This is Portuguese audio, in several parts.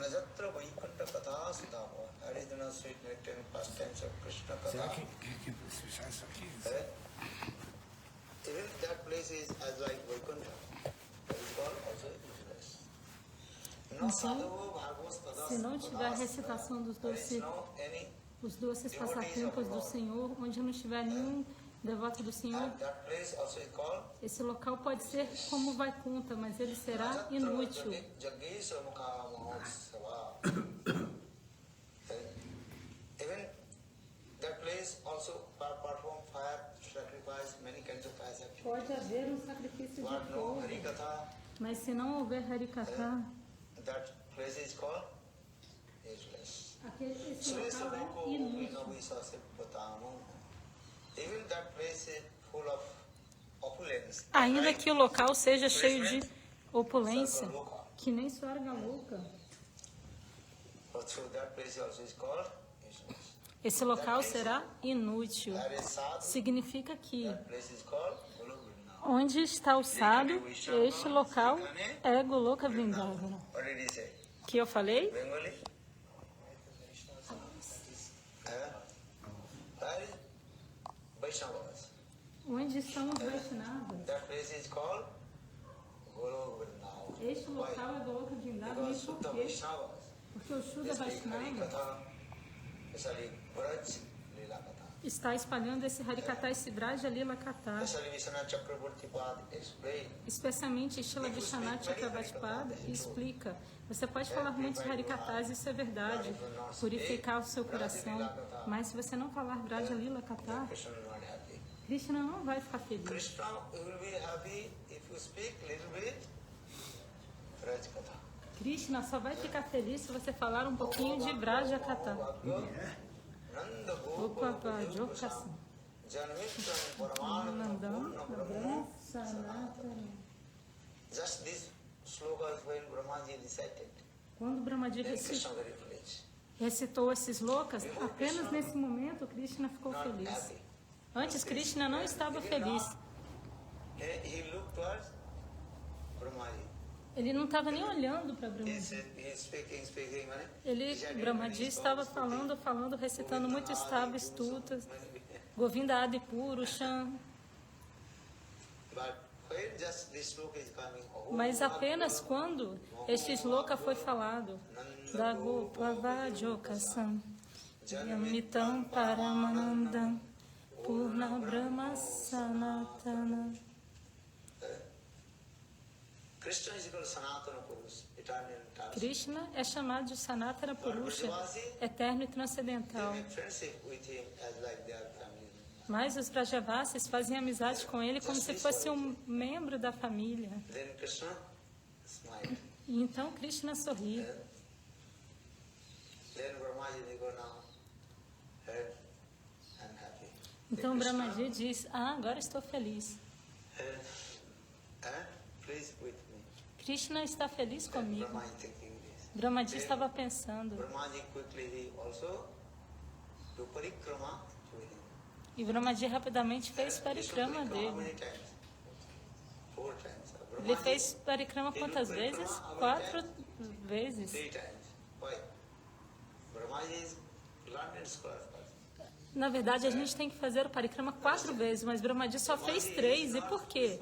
Najatra Vaikuntha Katha Sudhama. That is the sweet nectar and pastimes of Krishna Katha. Even that place is as like Vaikuntha. That is called also useless. Então, se não tiver a recitação dos os doces passatempos do Senhor, onde não estiver nenhum devoto do Senhor, esse local pode ser como Vaikuntha, mas ele será inútil. Pode haver um sacrifício de fogo, mas se não houver Harikatha, esse local é inútil. Ainda que o local seja cheio de opulência, que nem Swarga Loka, esse local será inútil. Significa que onde está o sadhu, este local é Goloka Vrindavana. Que eu falei? Onde estão os Vaishnavas? Este local é Goloka Vrindavana. E por quê? Porque o Shuddha Vaishnava está espalhando esse Harikatha, esse Braja Lila Katha. Especialmente Srila Vishwanath Chakravarti Pada explica. Você pode falar muitos Harikathas, isso é verdade, purificar o seu coração, mas se você não falar Braja Lila Katha, Krishna não vai ficar feliz. Krishna só vai ficar feliz se você falar um pouquinho de Braja Katha. Quando Brahmaji recitou esses slokas, apenas nesse momento Krishna ficou feliz. Antes Krishna não estava feliz. Ele não estava nem olhando para Brahmaji. Brahmaji estava falando, recitando muitos estaves, tutas, Govinda Adi Purusha. Mas apenas quando este sloka foi falado, da Gopavajokasam, Yamitam Paramanandam, Purna Brahma Sanatana. Krishna é chamado de Sanatana Purusha, eterno e transcendental. Mas os Brajavasis faziam amizade com ele como se fosse um membro da família. E então Krishna sorri. Então Brahmaji diz, agora estou feliz. Krishna está feliz comigo. Brahmaji estava pensando. E Brahmaji rapidamente fez parikrama dele. Ele fez parikrama quantas vezes? 4 vezes. Na verdade, a gente tem que fazer o parikrama 4 vezes, mas Brahmaji só fez 3. E por quê?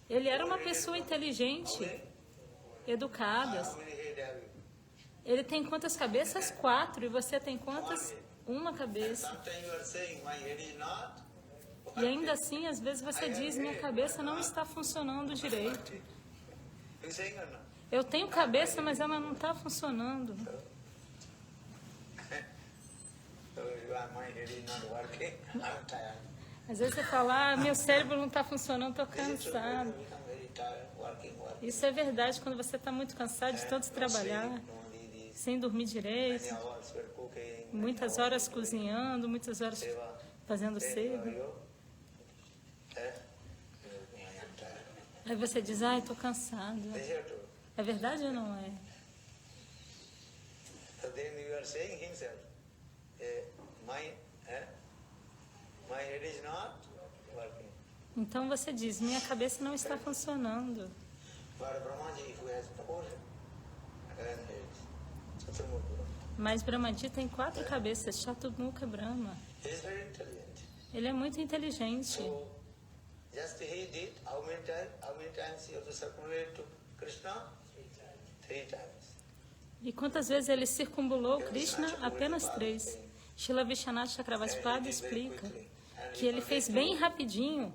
Ele era uma pessoa inteligente, educada. Ele tem quantas cabeças? 4. E você tem quantas? 1 cabeça. E ainda assim, às vezes você diz, minha cabeça não está funcionando direito. Eu tenho cabeça, mas ela não está funcionando. Às vezes você fala, meu cérebro não está funcionando, estou cansado. Isso é verdade quando você está muito cansado de tanto trabalhar, sem dormir direito, muitas horas cozinhando, muitas horas fazendo seva. Aí você diz, estou cansado. É verdade ou não é? Então você diz, minha cabeça não está funcionando. Mas Brahmaji tem 4 cabeças, Chaturmukha Brahma. He is very intelligent. Ele é muito inteligente. So, just he did how many times? How many times he have to circumambulate to Krishna? 3 times. E quantas vezes ele circunambulou Krishna? Apenas 3. Srila Vishwanath Chakravarti explica que ele fez bem rapidinho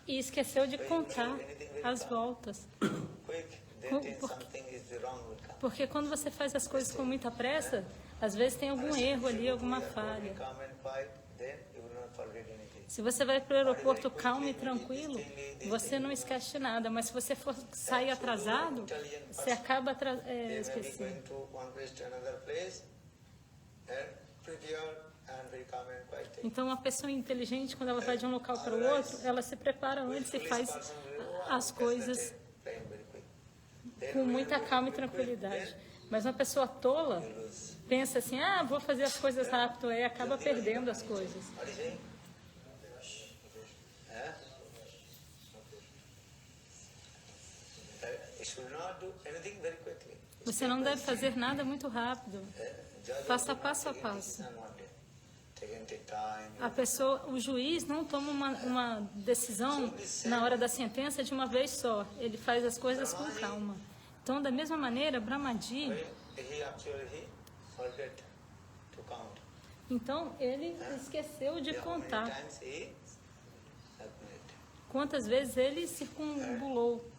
e esqueceu de contar as voltas. Quick, then something is wrong will come. Porque quando você faz as coisas com muita pressa, às vezes tem algum erro ali, alguma falha. Calm and quiet, then you will not forget anything. Se você vai para o aeroporto calmo e tranquilo, você não esquece nada. Mas se você for sair atrasado, você acaba They may be esquecendo. going to one place to another place and prepare and very calm and quiet. Então, uma pessoa inteligente, quando ela vai de um local para o outro, ela se prepara antes e faz as coisas com muita calma e tranquilidade. Mas uma pessoa tola pensa assim, vou fazer as coisas rápido, aí acaba perdendo as coisas. What is it? You should not do anything very quickly. Você não deve fazer nada muito rápido. Faça passo a passo. A pessoa, o juiz não toma uma decisão na hora da sentença de uma vez só. Ele faz as coisas com calma. Então, da mesma maneira, Brahmaji, então ele esqueceu de contar quantas vezes ele circunambulou.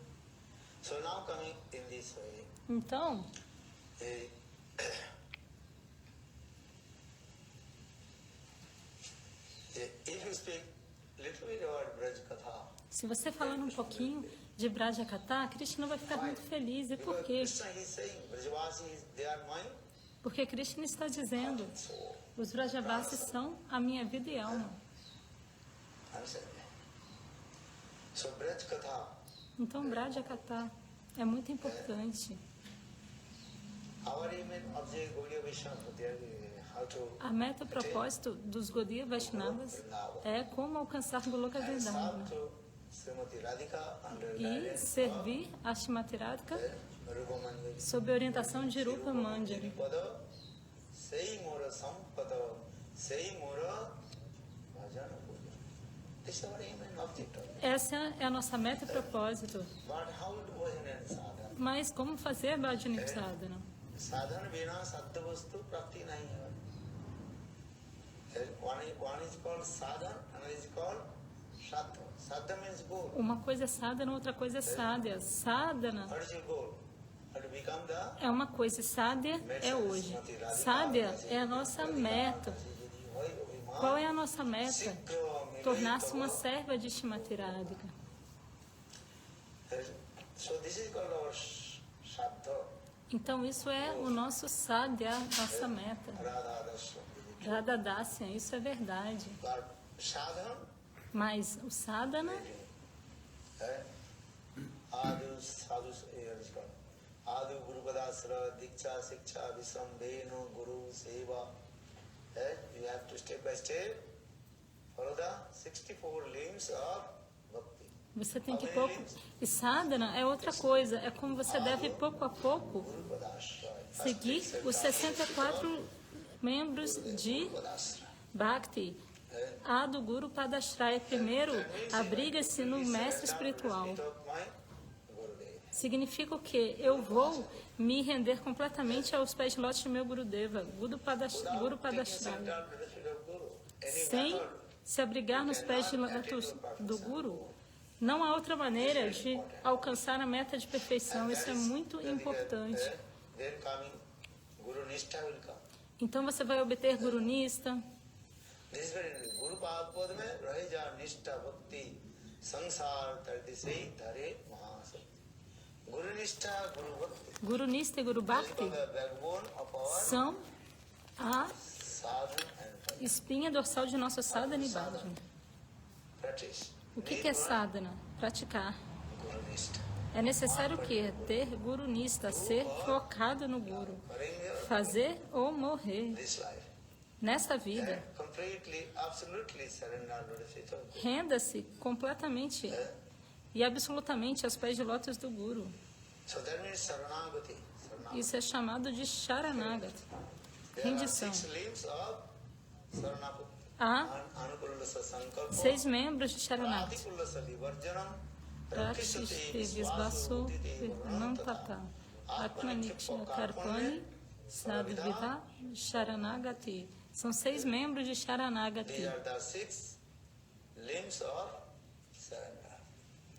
So now coming in this way, Então, if you speak little bit about Braj Katha, se você falar um pouquinho de Brajakatha, Krishna vai ficar muito feliz. E por because quê? Krishna is saying, Brajavasis, they are mine. Porque Krishna está dizendo, os Brajavasis são a minha vida e alma. Understand? So Braj Katha, Então, Brajakatha é muito importante. our aim and object, Gaudiya Vaishnava, they are how to A meta e propósito dos Gaudiya Vaishnavas é como alcançar Goloka Vrindavana serve to Srimati Radhika under e guidance servir a Shrimati Radhika Rupa Manjari. sob a orientação de Rupa Manjari. Pada, sei mora sampada, sei mora bhajana puja. This is our aim and object. Essa é a nossa meta e propósito. But how to bhajan and sadhana? Mas como fazer Bhajana Sadhana? Sadhana bina saddha vastu prapti nahi hai. One is called sadhana, another is called saddha. Saddha means goal. Uma coisa é sadhana, outra coisa é sadhya. Sadhana What is your goal? How to become the é uma coisa e sadhya é hoje. Sadhya é a nossa meta. Qual é a nossa meta? Tornar-se uma serva de Shrimati Radhika. So this is called our saddha, Então isso é o nosso sadhya, nossa meta. radha dasya. Radha Dasya, isso é verdade. But sadhana, Mas o sadhana, adu sadhu, what is called? Adu Guru Padasra, Diksha, Siksha, Visrambhenu, Guru, Seva. You have to step by step follow the 64 limbs of bhakti. você tem que pouco. E sadhana é outra coisa, é como você deve pouco a pouco Guru Padasra. seguir os 64 membros de Bhakti. A do Guru Padashraya. Primeiro, abriga-se no mestre espiritual. Significa o quê? Eu vou me render completamente aos pés de lótus do meu Gurudeva, Guru Padashraya. Sem se abrigar nos pés de lótus do Guru, não há outra maneira de alcançar a meta de perfeição. Isso é muito importante. Then coming Guru Nishtha will come. Então você vai obter Guru Nista. This is very interesting. Guru Pad mein Raheja Nishtha Bhakti Sansar Tardisei Dhare Mahasakti. Guru Nishtha, Guru Bhakti Guru Nista e Guru Bhakti become the backbone of our são a sadhana and espinha dorsal de nosso sadhana e bhajana. practice. O que é sadhana? Praticar. Guru Nishtha. É necessário o quê? Ter Guru Nista, ser focado no Guru. Fazer ou morrer. This life. Nesta vida, Completely, absolutely surrender to the feet of Guru. renda-se completamente e absolutamente aos pés de lótus do Guru. So that means Saranagati. Isso é chamado de Sharanagati. There are rendição. 6 limbs of Saranagati. Há Anukulasa Sankalpa, 6 membros de Sharanagati. Pratikulasa Vivarjanam, Prakshishte Visvaso Nantata Atmaniksha Karpani Sadvida Sharanagati. São 6 membros de Sharanagati. These are the 6 limbs of surrender.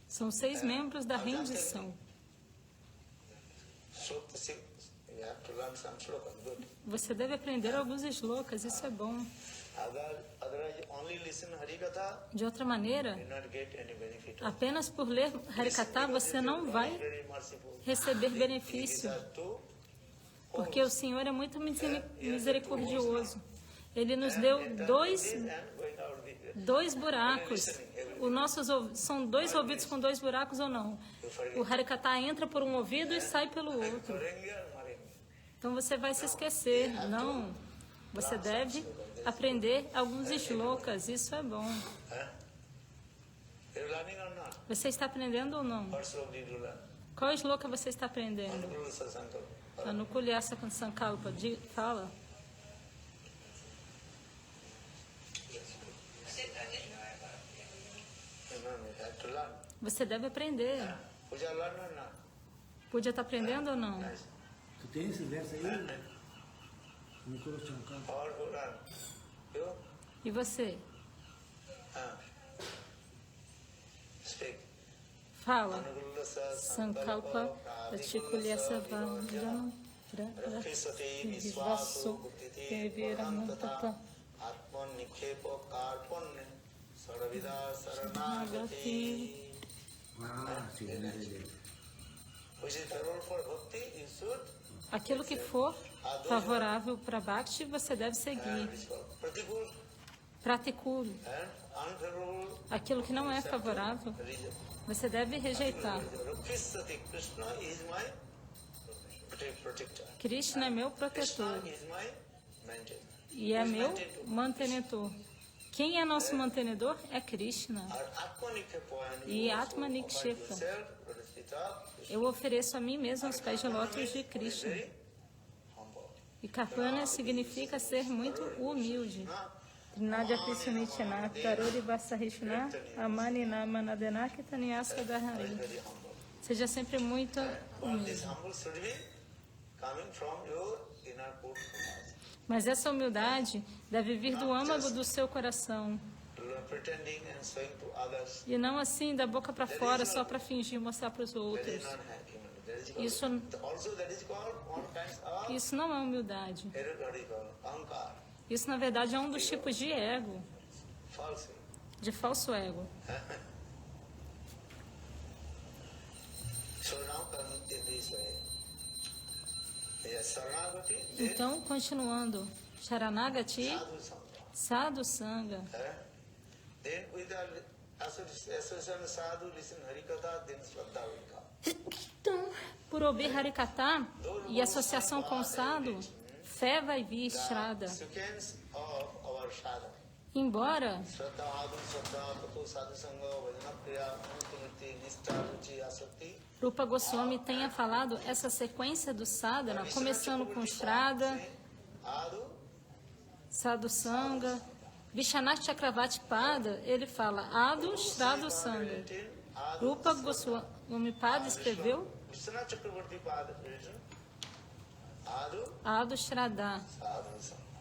São 6 membros da rendição. Shloka 6, you have to learn some shlokas, good. Você deve aprender alguns shlokas, isso é bom. Otherwise, only listen Harikatha, De outra maneira, you will not get any benefit. apenas por ler Harikatha você não vai Very merciful. receber These benefício, are two porque o Senhor é muito misericordioso. Ele nos deu dois and going out with dois buracos. Os nossos são 2 ouvidos com 2 buracos ou não? O Harikatha entra por um ouvido e sai pelo outro. Então você vai se esquecer. Não. Você deve aprender alguns shlokas. Isso é bom. You're learning or not? Você está aprendendo ou não? What shloka did you learn? Qual shloka você está aprendendo? Anukulasa Sankalpa. Anukulyasa Sankalpa. Fala. You have to learn. Você deve aprender. Puja learn or not? Podia estar aprendendo ou não? Nice. Tu tem esse verso aí? Nicolas Chankar. Or who learn? You? E você? Speak. Fala. Anukulasa Sankalpa Atikulyasa Vajana Rakhisati Visvaso Visvasu Deviramantata Atman Nikhepa Karpan Saravida Saranagati. Ah, sim, dele. Which is favorable for bhakti, you should. Aquilo que for favorável para Bhakti, você deve seguir. And it's called pratikul. Pratikul. And unfavorable Aquilo que não é favorável, religion. você deve rejeitar. Rakhisati Krishna is my protector. Krishna é meu Krishna protetor is my maintainer. e é meu mantenedor. Quem é nosso mantenedor é Krishna. E Atma Nikshepa. Eu ofereço a mim mesmo os pés de lótus de Krishna. E Karpana significa ser muito humilde. Trinadya Krishna Tarori Vasahishna Amani Namanadenak Taniasa Dahari. Seja sempre muito humilde. Mas essa humildade deve vir do âmago do seu coração. E não assim da boca para fora, só para fingir mostrar para os outros. Isso não é humildade. Isso, na verdade, é um dos tipos de ego, de falso ego. Então, continuando, Sharanagati, Sadhu Sangha. Então, por ouvir Harikatha e associação com o Sadhu, fé vai vir, Shraddha. Embora Rupa Goswami tenha falado essa sequência do sadhana, começando com Shraddha, Sadhu Sangha, Vishwanath Chakravarti Pada, ele fala Adu Shraddha Sangha. Rupa Goswami Pada escreveu Adu Shraddha.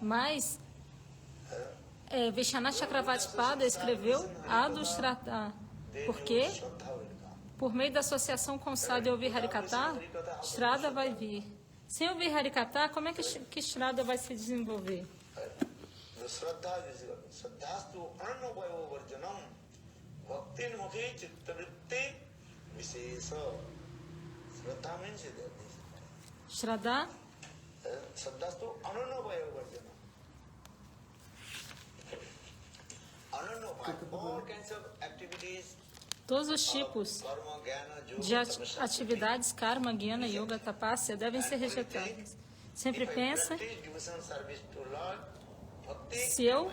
Mas Vishwanath Chakravarti Pada escreveu Adu Shraddha. Por quê? Por meio da associação com o sadhu e ouvir Harikatha, Shraddha vai vir. Sem ouvir Harikatha, como é que Shraddha vai se desenvolver? Shraddha todos os tipos de atividades, karma, jnana, yoga, tapasya, devem ser rejeitadas. Sempre pensa, se eu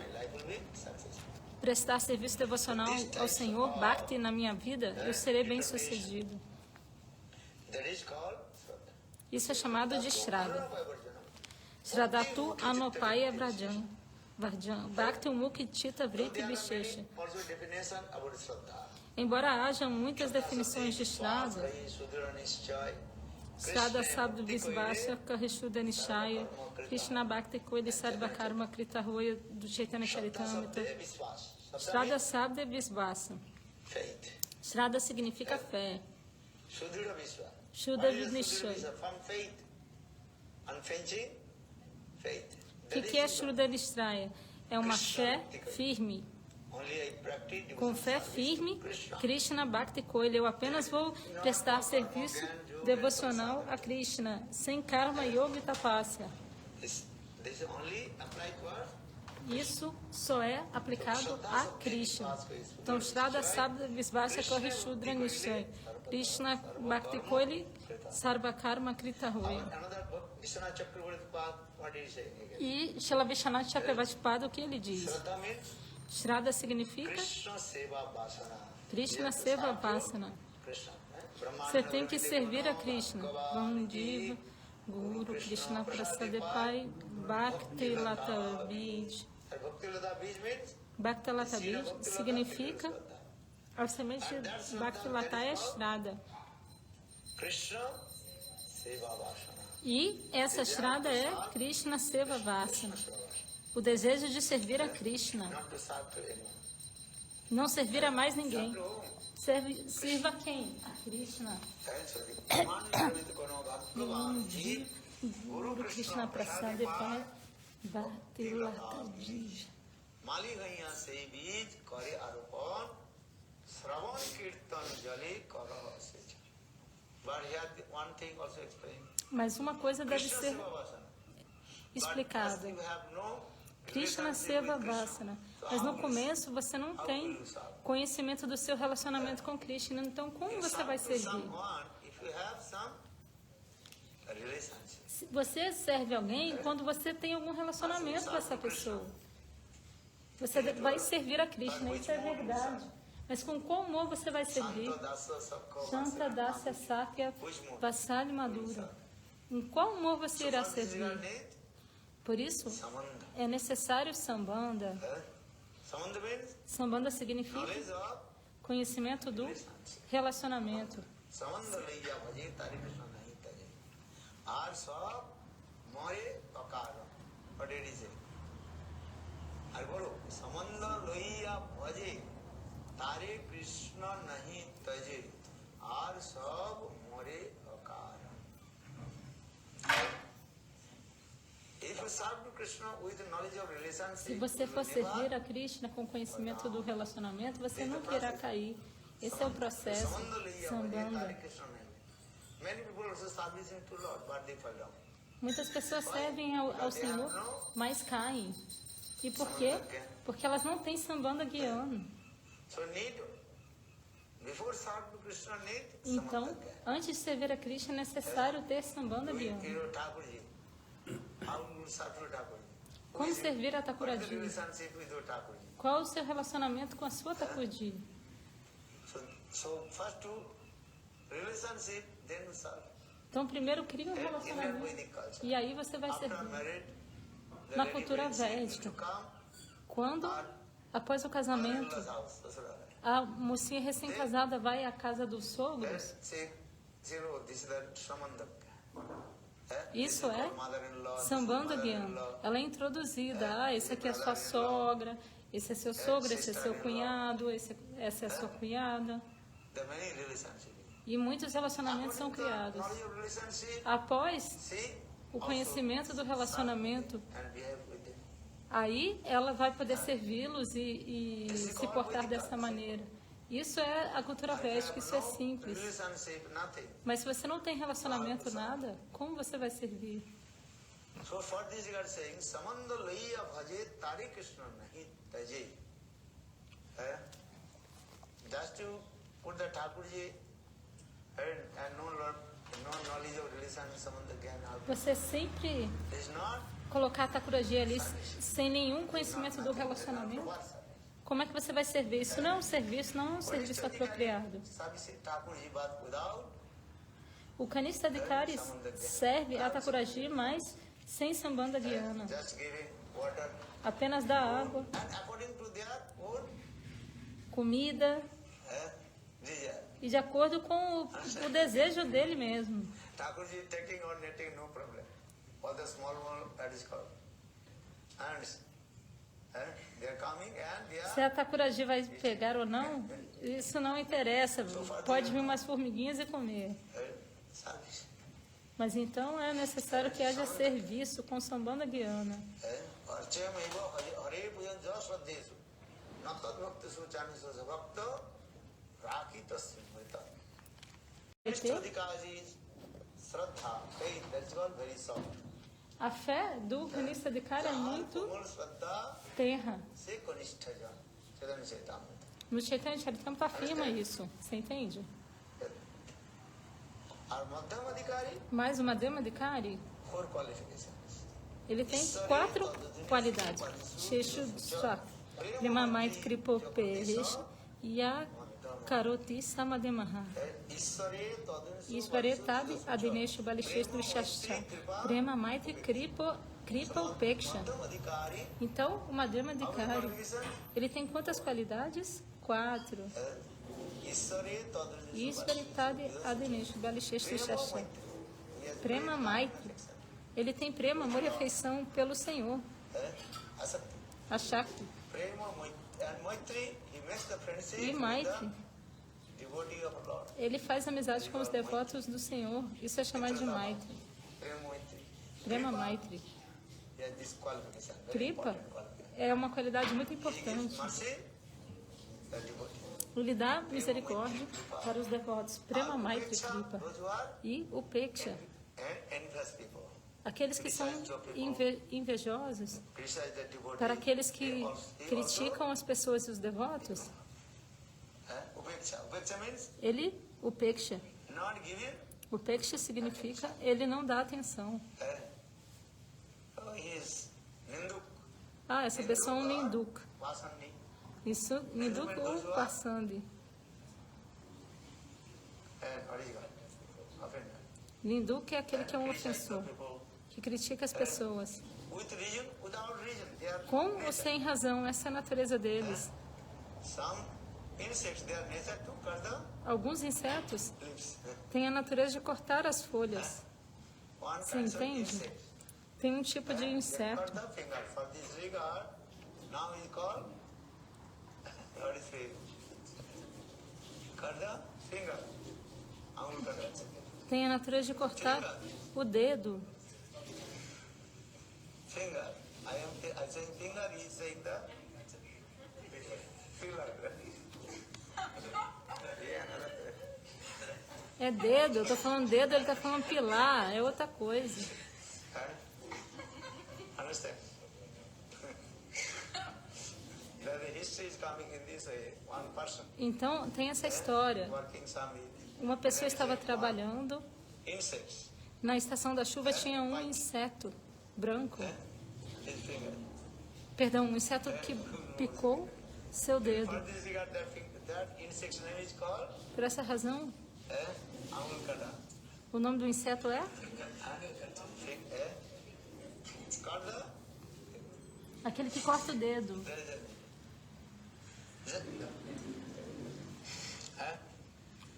prestar serviço devocional ao Senhor, Bhakti, na minha vida, eu serei bem-sucedido. Isso é chamado de Shraddha. Shradatu Anopaya Vrajam. Bhakti Mukhi Chitta Vritti Vishesha. Also definition about Shraddha. Embora haja muitas definições de Shraddha, Shraddha Sabda Visvasya Karishuddha Nishaya, Krishna Bhakti Koili Sarva Karma Krita Roya do Chaitanya Charitamrita. Shraddha Sabda Visvasya. Faith. Shraddha significa fé. Sudhira Vishwa. Shuddha What is Nishaya. Sudhira? From faith. Unflinching faith. O que é Shuddha Nishaya? É uma fé firme. Only I practice Com fé firme, Krishna Bhakti Koila, eu apenas vou prestar serviço devocional a Krishna, sem karma, yoga e tapasya. This only applied to us. Isso só é aplicado a Krishna. Então, Shraddha Sabda Visvasya Karishuddha Nishaya. Krishna Bhakti Koili Sarva Karma Krita Roya. Another book, Vishwanath Chakravarti Pad, what is it again? E Srila Vishwanath Chakravarti Pada, o que ele diz? Shraddha means Shraddha significa Krishna Seva Vasana. Krishna Seva Vasana. Krishna. Você tem que servir a Krishna. Vandiva, Guru, Krishna Prasadepai, Bhakti Lata Bij. Bhakti Lata Bij means Bhakti Lata Bij significa a semente de Bhakti Lata é Shraddha. Krishna Seva Vasana. E essa Shraddha é Krishna Seva Vasana. O desejo de servir a Krishna. Not to serve to anyone. Não servir a mais ninguém. To whom? Sirva quem? A Krishna. Guru Krishna Prasadepai, Bhakti Lata Bij. Mali gaiya se bij kare aropan, Shravan Kirtan jale kara seja. But here one thing also explained. Mas uma coisa deve Krishna ser Seva Vasana. explicada. You have no Krishna relationship Seva with Krishna. Vasana. So Mas no how começo você não tem conhecimento do seu relacionamento com Krishna. Então como você vai servir? someone, if you have some relationship. Se você serve alguém quando você tem algum relacionamento com essa pessoa. Você vai servir a Krishna, isso é verdade. Mas com qual amor você vai servir? Shanta Dasya Sakya Vassali Madura. Em qual amor você irá servir? Por isso, é necessário Sambandha. Samandha means Sambandha significa knowledge of conhecimento do relacionamento. Samandha laiya bhaje tari Krishna nahi taje. Ar sab more akara. What did he say? I bolo Samandha laiya bhaje tari Krishna nahi taje. Ar sab more akara. If you serve to Krishna with the knowledge of relationship, Se você for servir a Krishna com conhecimento do relacionamento, você nunca irá cair. Esse é o processo. Sambandha. Many people also servicing to Lord, but they fall down. Muitas pessoas servem ao Senhor, mas caem. E por quê? Porque elas não têm Sambandha guiando. So need, before serve to Krishna need, Então, antes de servir a Krishna, é necessário ter Sambandha guiando. How you serve to Thakurji? Como servir a What is the Thakuraji? relationship with your Thakurji? Qual o seu relacionamento com a sua Thakurji? So first to relationship, then serve. Então, primeiro cria um In relacionamento. Vedic culture. E aí você vai After servir. married, the Na lady cultura will say védica, to come, quando, após o casamento, in-laws house, Sasura. a mocinha recém-casada vai à casa dos sogros, Say, oh, this is the Samandha. isso é Sambandha guiando. Ela é introduzida. Ah, esse aqui é sua sogra, esse é seu sogro, esse é seu cunhado, essa é sua cunhada. There are many relationships. E muitos relacionamentos são criados. Knowledge of relationship, Após see, o conhecimento do relacionamento, and behave with them. aí ela vai poder servi-los e se portar dessa maneira. Isso é a cultura védica, isso é simples. Relationship, nothing. Mas se você não tem relacionamento, nada, como você vai servir? So for this you are saying, Samandha laiya bhaje tari Krishna nahi taje. Just to put the Thakurji and no knowledge of relation, Samandha Gyan. Você sempre Is not colocar a Thakuraji ali sem nenhum conhecimento do relacionamento? Como é que você vai servir? Isso não é um serviço, não é um serviço apropriado. service Thakurji but without O Kanista Adhikari serve a Thakuraji, mas sem Sambandha Gyana. just giving water. Apenas dar água, And according to their own comida desire. e de acordo com o desejo dele mesmo. Thakurji taking or netting, no problem. All the small one, that is called. And they are coming and they Se are a Thakuraji vai pegar ou não, isso não interessa. Pode vir umas formiguinhas e comer. service. Mas então é necessário que haja serviço com Sambandha Gyana. Archayamaiva Hare Pujan Jasradesu. Natat Bhakti Suchanisu Bhakta Rakita Smrita. Nishthadikaji Shraddha, faith, that's all very soft. A fé do Kanista Dikara é muito Kumul Shraddha terra. Se Kanishtaja. Chaitanya Chaitamrita. No Chaitanya Charitamrita afirma isso. Você entende? Our Madhyamadikari, Mas o Madhyama Dikari, 4 qualifications. ele tem 4 qualidades. Sheshu Svat, Prema Mait Kripo Perish, Ya Karoti Samademaha. Isvare Tadunsu Ishvare Tabi Adineshu Balishestru Shasha. Prema Mait Kripo Upeksha. Madhyamadikari, Então, o Madhyama Dikari, qualification, ele tem quantas qualidades? 4. Isvare Tadunsu Ishvaritadi Adineshu Balishestru Shasha. Prema Maitri. Ele tem prema, amor e afeição pelo Senhor. Asakti. A Shakti. Prema and Maitri, he makes the friendship E with Maitri. the devotee of Lord. Ele faz amizade com os devotos do Senhor. Isso é chamado de Maitri. Prema Maitri. Prema Maitri. He has this qualification. Very Kripa important qualification. é uma qualidade muito He gives importante. mercy, the devotee. Ele dá misericórdia para os devotos. Prema Maitri Kripa. Those who are E Upeksha. envious people. Aqueles que são invejosos, Criticize the devotee. para aqueles que He also criticam as pessoas e os devotos, Upeksha. Upeksha means ele Upeksha. not giving. Upeksha significa ele não dá atenção. He is Ninduk. Ah, essa pessoa é um Ninduk. Vasandi. Isso, Ninduk ou Passandi. And what is it? Offender. Ninduk é aquele que é um Criticize the ofensor, people. que critica as pessoas. With reason, without reason. They are Com ou nature. sem razão, essa é a natureza deles. Some insects, their nature to cut the Alguns insetos leaves. têm a natureza de cortar as folhas. One Você kind of entende? insect. Tem um tipo de They inseto. cut the finger. For this regard, now is called what is it? Cut the finger. Angul cut it. Tem a natureza de cortar o dedo. Finger. I saying finger, he is saying the filler. Yeah, another. É dedo, eu tô falando dedo, ele tá falando pilar, é outra coisa. Understand? The history is coming in this way. One person Então, tem essa história. working some Uma pessoa estava trabalhando, insects. na estação da chuva tinha um inseto branco. His finger. Perdão, um inseto que picou seu dedo. For this regard, that insect's name is called Por essa razão, Angulkada. o nome do inseto é Kada. aquele que corta o dedo. There is a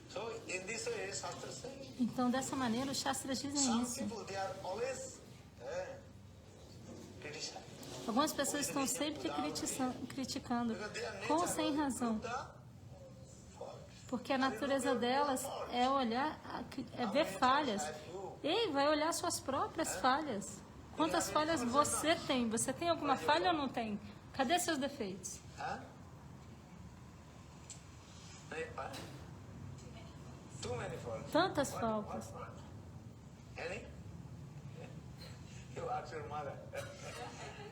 so in this way, Shastra says, Então, dessa maneira, os Shastras dizem some isso. people they are always criticizing. Algumas pessoas estão sempre criticando, com ou sem razão, porque a natureza delas é olhar, é ver falhas. Ei, vai olhar suas próprias falhas. Quantas falhas você tem? Você tem alguma falha ou não tem? Cadê seus defeitos? Too many faults. Tantas faltas. Any? You ask your mother.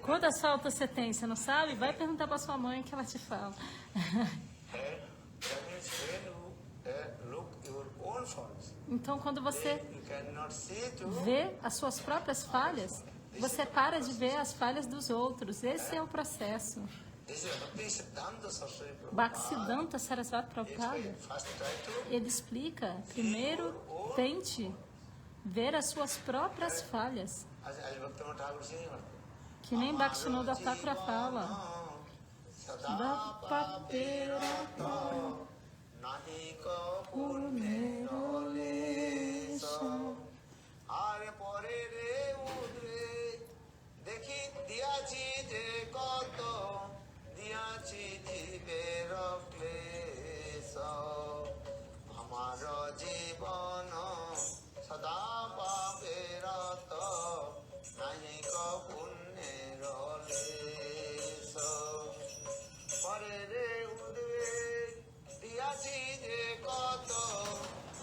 Quantas faltas você tem? Você não sabe? Vai perguntar para sua mãe que ela te fala. That means when you look your own faults, Então, quando você you cannot see to vê as suas próprias falhas, você para de ver as falhas dos outros. Esse é o processo. this is Bhakti Siddhanta Saraswati Prabhupada. Bhaktisiddhanta Sarasvati Prabhupada, First try to ele explica, primeiro tente ver as suas próprias falhas. As Bhaktivinoda Thakur Singh Bhakti. Que nem Bhaktivinoda Thakura fala. Da papera Nahi ko punne roleso Are pore re udre Dekhi diyachi je koto Diyachi jibe rokleso Amaro jibono Sada papera to Nahi ko punne roleso Pare re udre Diyachi je koto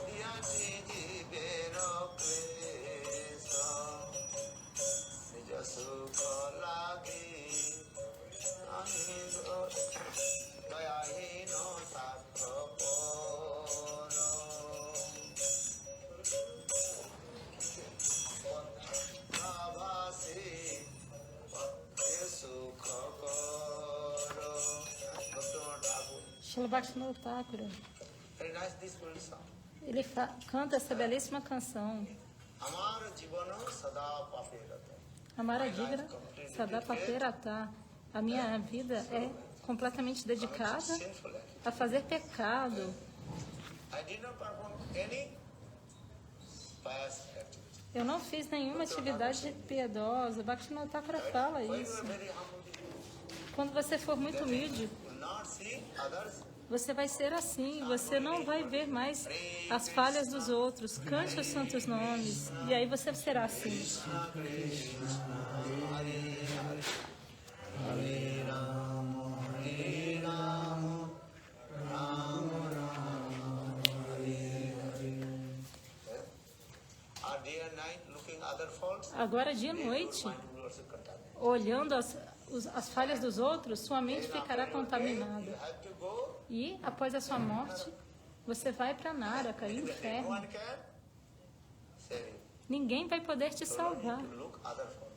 Diyachi jibe rokleso Nija sukha lagi Ahindo Dayahino sakha poro Nabhasi Bhakti sukha koro Bhaktivinoda Thakur. Srila Bhaktivinoda Thakura, Very nice this beautiful song. ele canta essa belíssima canção. Amar jivano sada papirata. Amara Digra Sadapaperata. A minha vida é completamente dedicada Sinful act. a fazer pecado. I did not perform any pious activity. Eu não fiz nenhuma atividade piedosa. Bhaktivinoda Thakura fala When you isso. are very humble, Quando você for muito humilde, you will not see others. você vai ser assim. Você não vai ver mais as falhas dos outros. Cante os santos nomes. E aí você será assim. Hare Rama, Hare Rama, Rama Rama, Hare Hare. Are day and night looking other faults? Agora, dia e noite, Mind will also contaminate. olhando as falhas dos outros, sua mente ficará contaminada. You have to go. E, após a sua morte, você vai para Naraka, No inferno. one can save you. Ninguém vai poder te So no need salvar. to look other faults.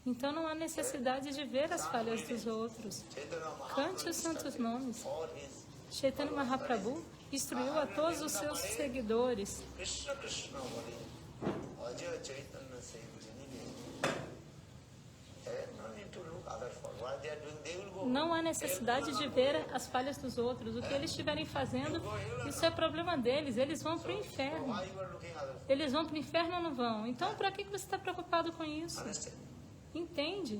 Então não há necessidade de ver as falhas dos outros. Chaitanya Cante os Mahaprabhu santos nomes. all his Chaitanya Mahaprabhu instruiu a todos os seus seguidores. Krishna Krishna Hare Ajaya Chaitanya Saivajani. No need to look other faults. What they are doing, they will go. Não há necessidade de ver as falhas dos outros. O que eles estiverem fazendo, isso é problema deles. Eles vão para o inferno. Why you are looking other faults? Eles vão para o inferno ou não vão? Então, para que você está preocupado com isso? Understand? Entende?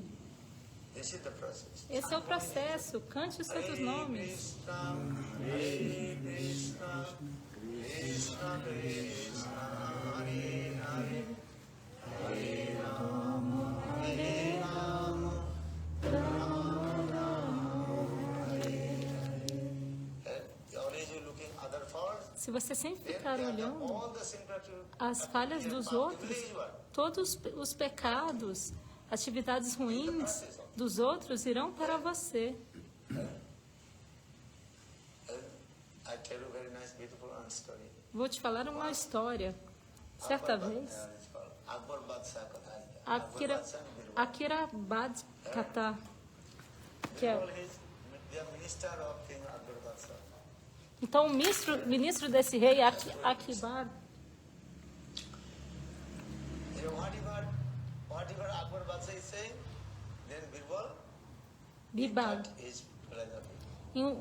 This is the process. Esse é o processo. Cante os santos nomes. Krishna, Hare Krishna, Krishna Krishna, Hare Hare, Hare Rama, Hare Rama, Rama Rama, Hare Hare. Always you looking other faults. Se você sempre Then ficar they are olhando all the sin practices. as falhas dos outros, todos os pecados, atividades ruins dos outros irão para você. I tell you very nice, beautiful story. Vou te falar uma história. Certa vez, It's called Akbar Badshah Katha. Akira Badkata, que é... They are minister of King Akbar Badshah. Então, o ministro desse rei, Akibar, You know, whatever Akbar Badshah is saying, then Birbal Bibal. cut his philosophy.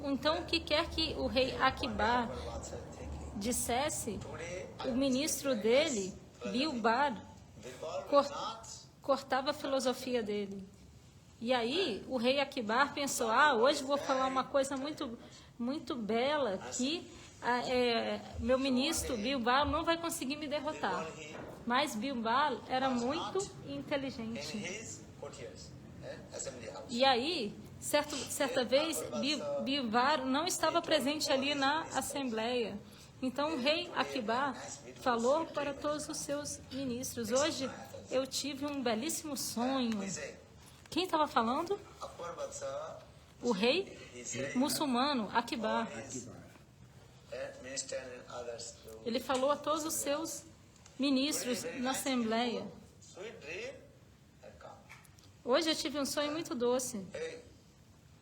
Então, o que quer que o rei Akibar Akbar Badshah thinking. dissesse, Today, o ministro dele, Bilbar, Birbal Cor- will not. cortava a filosofia dele. E aí, o rei Akibar pensou, hoje vou falar uma coisa muito, muito bela, que meu ministro Bilbar não vai conseguir me derrotar. Mas Bilbar era muito In inteligente. his courtiers, assembly house. E aí, certa vez, Bilbar não estava presente ali na assembleia. Então, o rei Akibar falou para todos os seus ministros, hoje eu tive um belíssimo sonho. He said, Quem estava falando? Akbar Badshah, O rei muçulmano, Akibar. minister and others. Ele falou a todos os seus ministros na assembleia. Sweet dream had come. Hoje eu tive um sonho muito doce. Hey,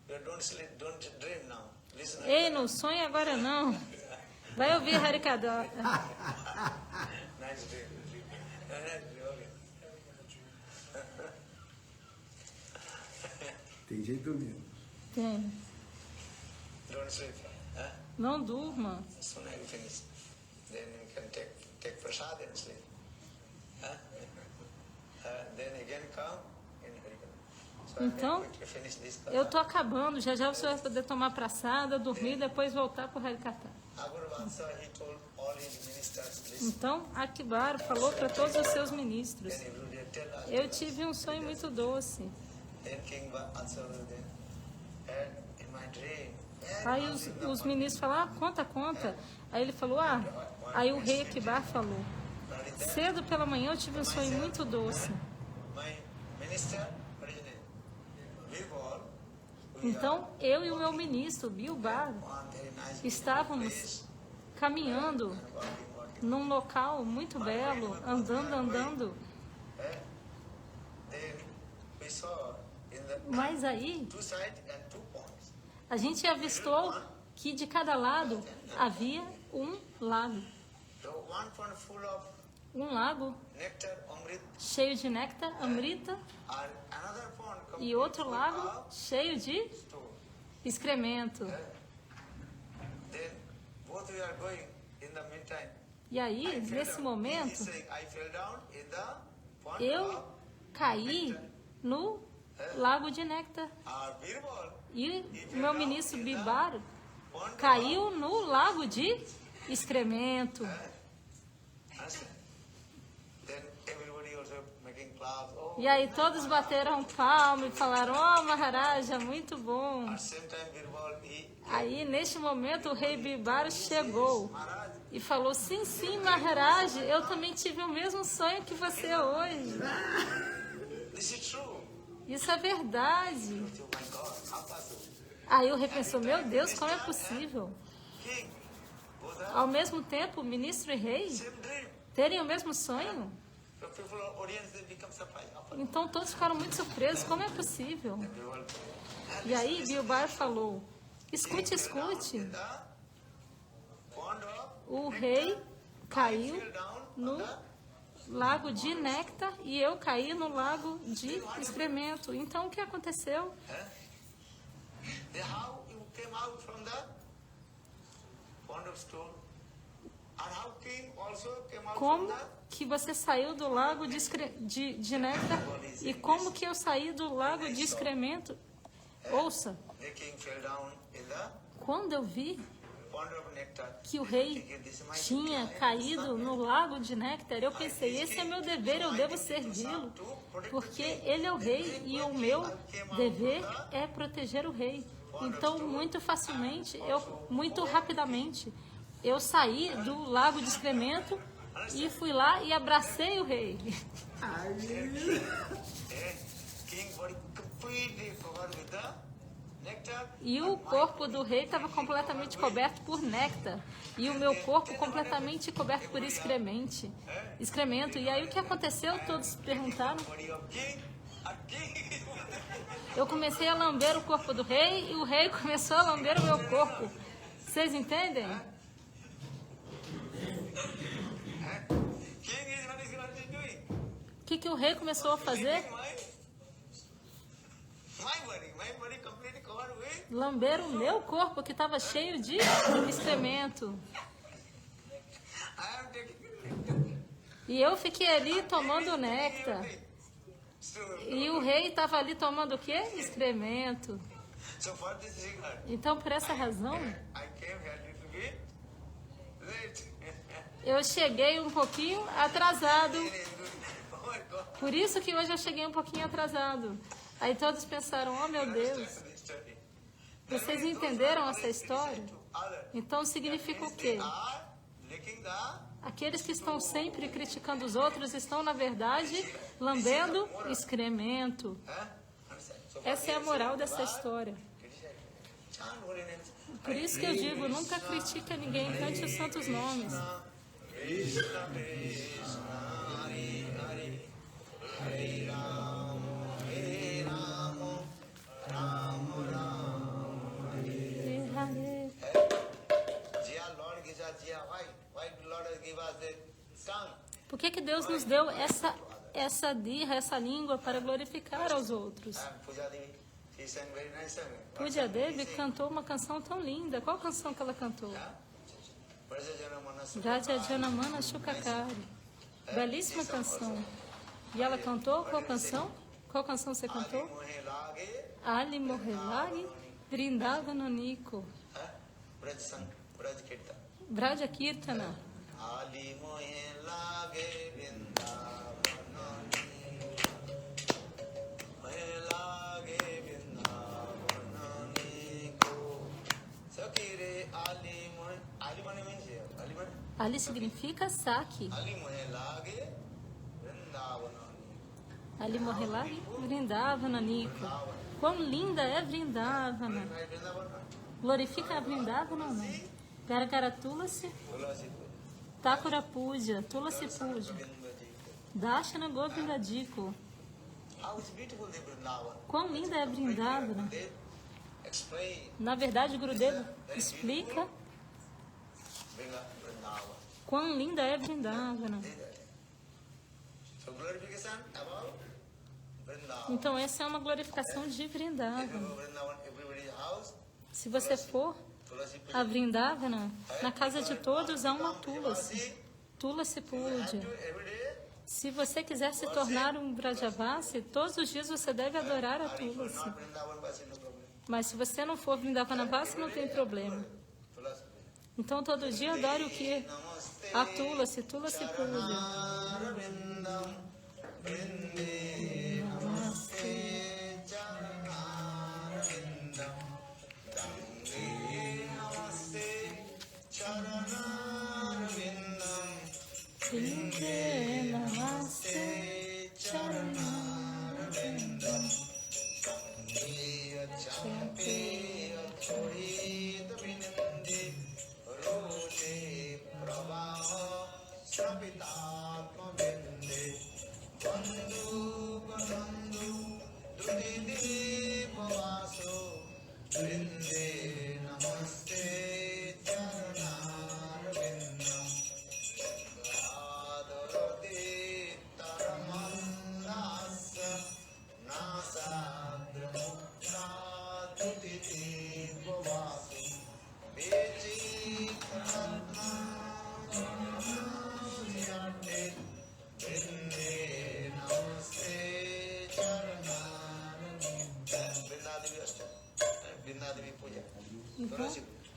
you don't sleep, don't dream now. Listen. Ei, não sonhe agora não. Vai ouvir Harikada. Nice dream. Tem jeito mesmo. Tem. Don't sleep. Huh? Não durma. As soon as you finish, then you can take prasad and sleep. Huh? Then again come in Harikatha. So Então, I'm going to finish this katha. Eu tô acabando, já já você vai poder tomar praçada, dormir, depois voltar pro Harikatha. Akbar Badshaha, he told all his ministers, listen. Então, Akbar falou para todos os seus ministros: Then every day tell us. eu tive um sonho muito doce. Then King Badshaha was there. And in my dream, Aí os ministros falaram: conta. Aí ele falou: aí o rei Akbar falou: cedo pela manhã eu tive um sonho muito doce. my minister, what is his name? Birbal, Então, eu e o meu ministro, Bilbar, one very nice estávamos caminhando walking. num local muito belo, andando. Then we saw in the Mas aí two sides and 2 ponds. a gente avistou que de cada lado havia um lago. The one pond full of Um lago nectar, amrit, cheio de néctar, amrita, and another pond e complete outro full lago of cheio de stone. excremento. Then both we are going in the meantime. E aí, I fell nesse down. momento, He is saying, I fell down in the pond eu of caí no lago de néctar. our Birbal. E o meu ministro Bibar Pond caiu no lago de excremento. Understand? Then everybody also making claps. Oh, E aí todos bateram palma e falaram: oh, Maharaja, muito bom. at the same time Birbal, he Aí, neste momento, o rei Bibar chegou Maharaj, e falou: sim, Maharaj, eu também tive o mesmo sonho que você hoje. this is true. Isso é verdade. Oh my God, how possible? Aí o rei pensou: meu Deus, como é possível? King, both are Ao mesmo tempo, ministro e rei same dream. terem o mesmo sonho? So people, audience, they become surprised. Então todos ficaram muito surpresos: como é possível? Birbal, E aí Bilbar falou: escute. in the pond of O rei caiu fell down no lago de néctar e eu caí no lago de excremento. Então o que aconteceu? Then how you came out from the pond of stone? And how king also came out Como from the que você saiu do lago de néctar e como que eu saí do lago de excremento? Ouça, the king fell down in the quando eu vi pond of nectar. que o rei tinha caído no lago de néctar, eu pensei: esse é meu dever, eu devo servi-lo, porque ele é o rei e o meu dever é proteger o rei. Então, muito rapidamente, eu saí do lago de excremento e fui lá e abracei o rei. King body completely covered with the nectar. E o corpo do rei estava completamente coberto por néctar. E o meu corpo completamente coberto por excremento. E aí o que aconteceu? Todos perguntaram. Body of king. A king. Eu comecei a lamber o corpo do rei e o rei começou a lamber o meu corpo. Vocês entendem? King is what is doing? O que o rei começou a fazer? My body completely covered with. Lamber o meu corpo que estava cheio de excremento. I am taking. E eu fiquei ali tomando néctar. So, E o rei estava ali tomando o quê? Excremento. so for this reason, Então, por essa razão, I came here little bit late. eu cheguei um pouquinho atrasado. Oh my God. Por isso que hoje eu cheguei um pouquinho atrasado. Aí todos pensaram: oh meu Deus, vocês entenderam essa história? Então significa o quê? Are licking the. Aqueles que estão sempre criticando os outros estão, na verdade, lambendo excremento. So Essa é a moral dessa história. chant holy names. Por isso que eu digo: nunca critique a ninguém, cante os santos nomes. Krishna Krishna Hare Hare Hare Rama Rama Rama E Hare. Jia Lord gives us Jia. Why? Why Lord give us the tongue? Por que que Deus nos deu essa dirra, essa língua para glorificar aos outros? Puja Devi, she sang very nice song. Puja Devi cantou uma canção tão linda. Qual canção que ela cantou? Vraja Janamana Shukakari. Belíssima canção. E ela cantou qual canção? Qual canção você cantou? Ali Mohelagi Vrindavananiko. Vraja Kirtana. Ali Mohelagi Vrindavananiko. Mohelagi Vrindavananiko. Sakire Ali Mohelagi. Ali Mohelagi means here. Ali Mohelagi. Ali significa saque. Ali Mohelagi Vrindavananiko. Ali Mohelagi Vrindavananiko. Quão linda é Vrindavana. Glorifica a Vrindavana ou não? Gargara Tulasi, Thakura Puja, Tulasi Puja. Dashana Govindadiko. How is beautiful the Vrindavan. Quão linda é Vrindavana. They explain Na verdade, Gurudev explica Vrindavan. quão linda é Vrindavana. So glorification about Vrindavan. Então, essa é uma glorificação de Vrindavana. Vrindavan, everybody's house, Se você for Tulasi Puja. a Vrindavana, na casa de todos há uma Tulasi. Tulasi Puja. Every day, Se você quiser se tornar um Vrajavasi, todos os dias você deve adorar a if you're Tulasi. not Vrindavan, Vasi, no problem. Mas se você não for Vrindavanavasi, não tem problema. Tulasi Puja. Então, todo dia adore o que? Namaste. A Tulasi, Tulasi Puja. Arvindam, Vrinde, Namaste. Charanarvindam, Dange, Namaste. Charanarvindam, Vrinde Namaste Charanarvindam, Dange, Champe, Chorit, Vininde, Roshe, Pravaha, Srapitatma, Vinde, Bandhu, Bandhu, Dudidi, Pavaso, Vrinde, Namaste, Charanarvindam, Adorati, Taramandasa, Nasadramukta, Dudidi, Pavaso, Beji, Pratma, Namaste, Vrinde, Namaste, Charanarvindam. Vrindadevi Ashtam, Vrindadevi Puja. Então,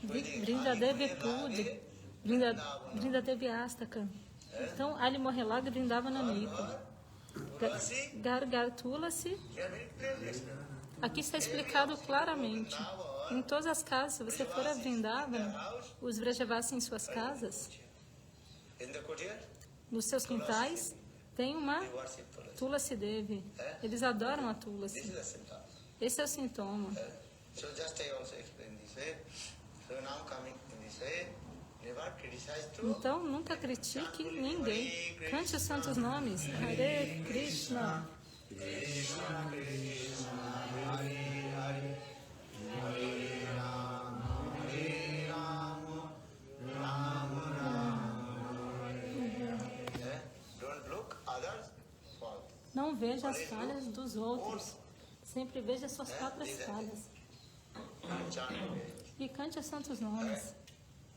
Vrindadevi Puja, Vrindadevi Astaka. Então, Ali Mohelag Vrindavananiko. Gargar Tulasi. We are very clearly explained. Aqui está explicado claramente. Em todas as casas, se você for a Vrindavana, os Vrajavasi em suas casas, In the courtyard, nos seus quintais, tem uma we worship Tulasi. Tulasi Devi. Eles adoram a This Tulasi. is the symptom. Esse é o sintoma. So just I also explain this way. So now coming in this way, never criticize to Então, nunca critique ninguém. Cante os santos nomes. Hare Krishna. don't look others fault. Não veja as falhas dos outros. Sempre veja as suas próprias falhas. Chant. E cante os santos nomes.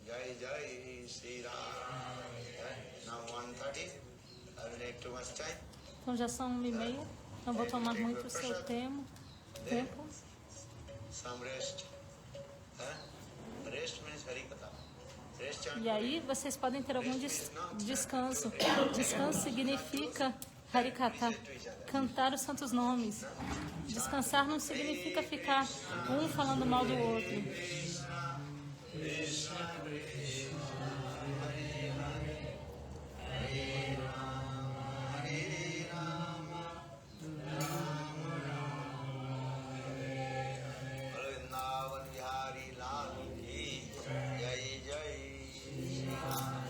Jai Jai Sri Ram. Now 1:30. I will take too much time. Então já são 1h30. Não vou tomar muito o seu tempo. Some rest. Rest means Harikatha. Rest chant. E aí vocês podem ter algum descanso. Descanso significa Harikatha, cantar os santos nomes. Descansar não significa ficar um falando mal do outro. Vrindavan Vihari Lal ki Jai Jai Shri Ram.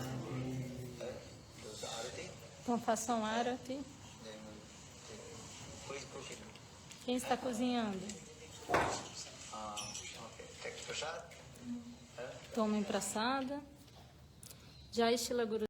Do the arati. Então façam arati. Then who is cooking? Quem está cozinhando? Okay. Take prasad. Tomem praçada. Jai Shila Guru.